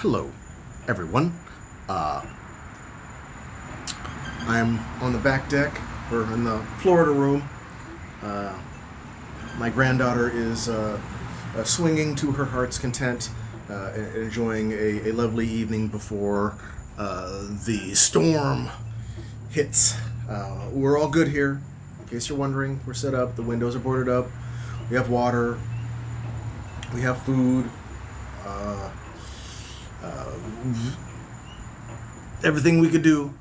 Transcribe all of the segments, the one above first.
Hello, everyone. I'm on the back deck, or in the Florida room. My granddaughter is swinging to her heart's content, enjoying a lovely evening before the storm hits. We're all good here. In case you're wondering, we're set up. The windows are boarded up. We have water. We have food. Everything we could do.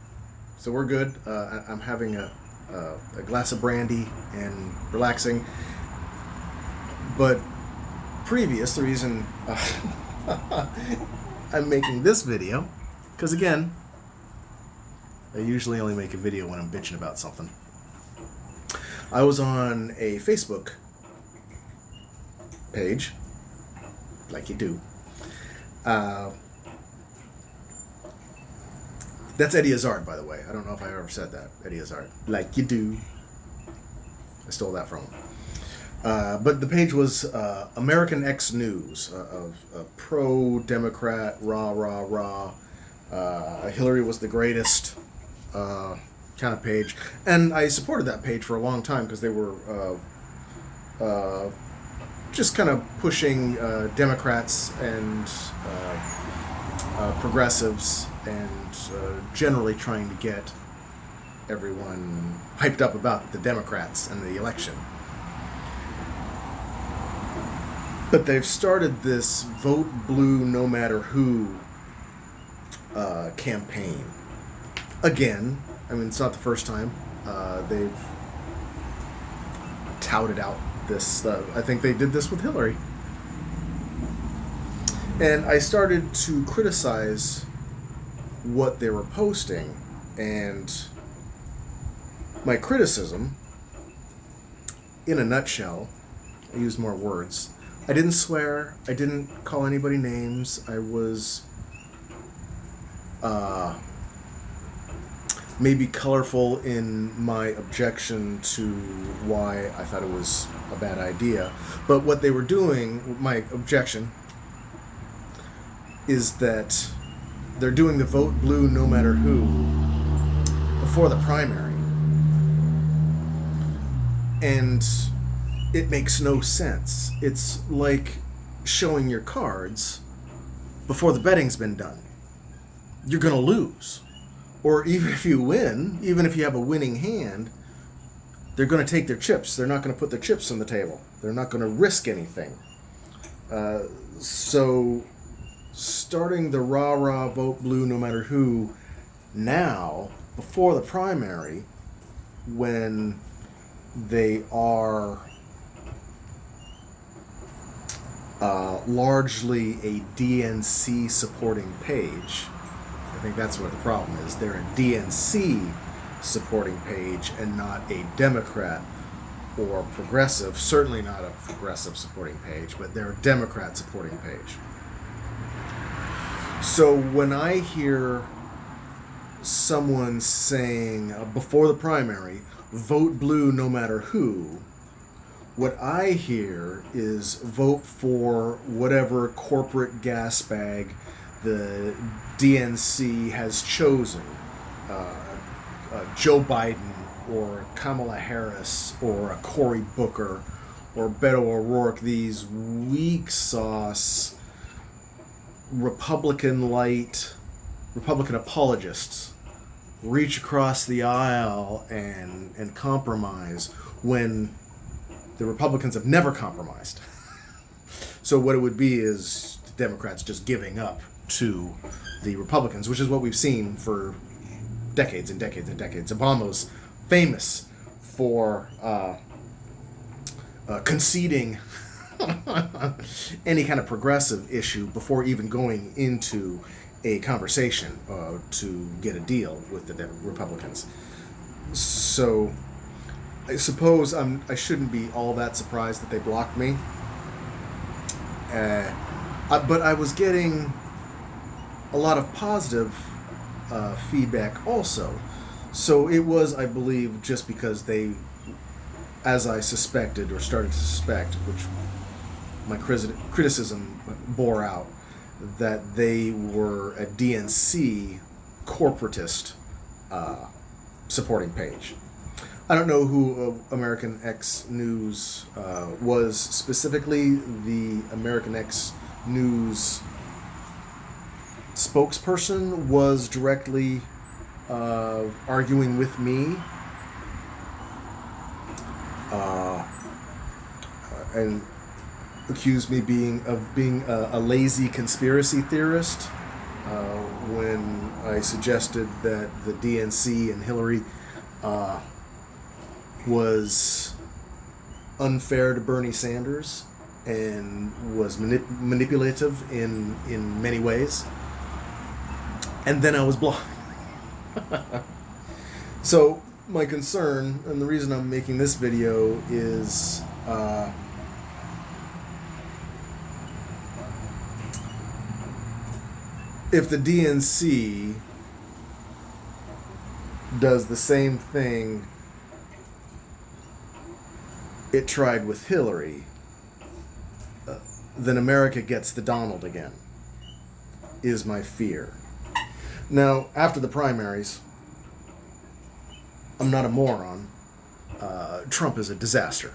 So we're good. I'm having a glass of brandy and relaxing. But the reason I'm making this video, because again, I usually only make a video when I'm bitching about something. I was on a Facebook page, like you do. That's Eddie Izzard, by the way. I don't know if I ever said that. Eddie Izzard. Like you do. I stole that from him. But the page was American X News, a pro-Democrat, rah. Hillary was the greatest kind of page. And I supported that page for a long time because they were just kind of pushing Democrats and progressives and generally trying to get everyone hyped up about the Democrats and the election. But they've started this Vote Blue No Matter Who campaign. Again, I mean, it's not the first time they've touted out this. I think they did this with Hillary. And I started to criticize what they were posting, and my criticism, in a nutshell, I used more words. I didn't swear. I didn't call anybody names. I was maybe colorful in my objection to why I thought it was a bad idea. But what they were doing, my objection, is that they're doing the Vote Blue No Matter Who before the primary. And it makes no sense. It's like showing your cards before the betting's been done. You're going to lose. Or even if you win, even if you have a winning hand, they're going to take their chips. They're not going to put their chips on the table. They're not going to risk anything. So starting the rah-rah Vote Blue No Matter Who now, before the primary, when they are largely a DNC supporting page. I think that's what the problem is. They're a DNC supporting page and not a Democrat or progressive, certainly not a progressive supporting page, but they're a Democrat supporting page. So when I hear someone saying before the primary, vote blue no matter who, what I hear is vote for whatever corporate gas bag the DNC has chosen. Joe Biden or Kamala Harris or a Cory Booker or Beto O'Rourke, these weak sauce Republican apologists reach across the aisle and compromise when the Republicans have never compromised. So what it would be is the Democrats just giving up to the Republicans, which is what we've seen for decades and decades and decades. Obama's famous for conceding any kind of progressive issue before even going into a conversation to get a deal with the Republicans. So I suppose I shouldn't be all that surprised that they blocked me. But I was getting a lot of positive feedback also. So it was, I believe, just because they, as I suspected or started to suspect, which my criticism bore out, that they were a DNC corporatist supporting page. I don't know who American X News was specifically. The American X News spokesperson was directly arguing with me and accused me of being a lazy conspiracy theorist when I suggested that the DNC and Hillary was unfair to Bernie Sanders and was manipulative in many ways. And then I was blocked. So my concern, and the reason I'm making this video, is if the DNC does the same thing it tried with Hillary, then America gets the Donald again, is my fear. Now, after the primaries, I'm not a moron. Trump is a disaster,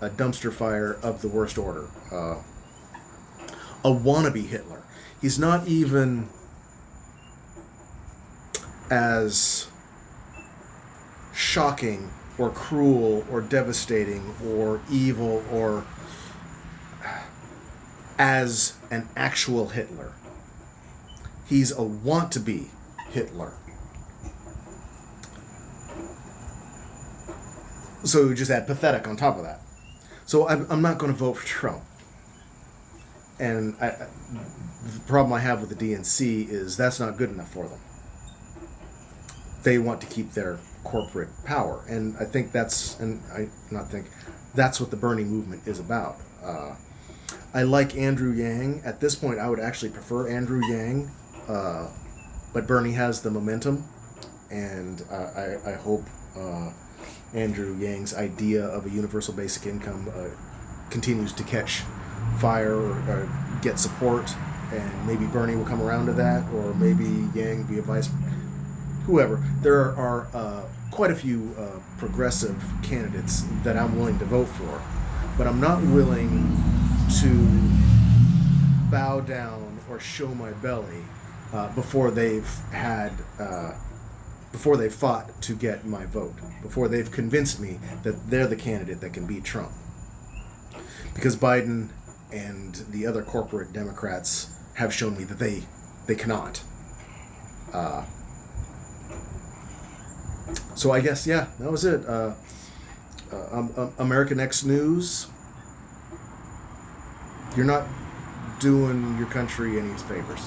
a dumpster fire of the worst order, a wannabe Hitler. He's not even as shocking or cruel or devastating or evil or as an actual Hitler. He's a want-to-be Hitler. So just add pathetic on top of that. So I'm not going to vote for Trump. And the problem I have with the DNC is that's not good enough for them. They want to keep their corporate power. And I think that's what the Bernie movement is about. I like Andrew Yang. At this point, I would actually prefer Andrew Yang. But Bernie has the momentum. And I hope Andrew Yang's idea of a universal basic income continues to catch fire or get support, and maybe Bernie will come around to that, or maybe Yang be a vice, whoever. There are quite a few progressive candidates that I'm willing to vote for, but I'm not willing to bow down or show my belly before they've fought to get my vote, before they've convinced me that they're the candidate that can beat Trump. Because Biden and the other corporate Democrats have shown me that they cannot. So I guess, yeah, that was it. American X News, you're not doing your country any favors.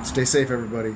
Stay safe, everybody.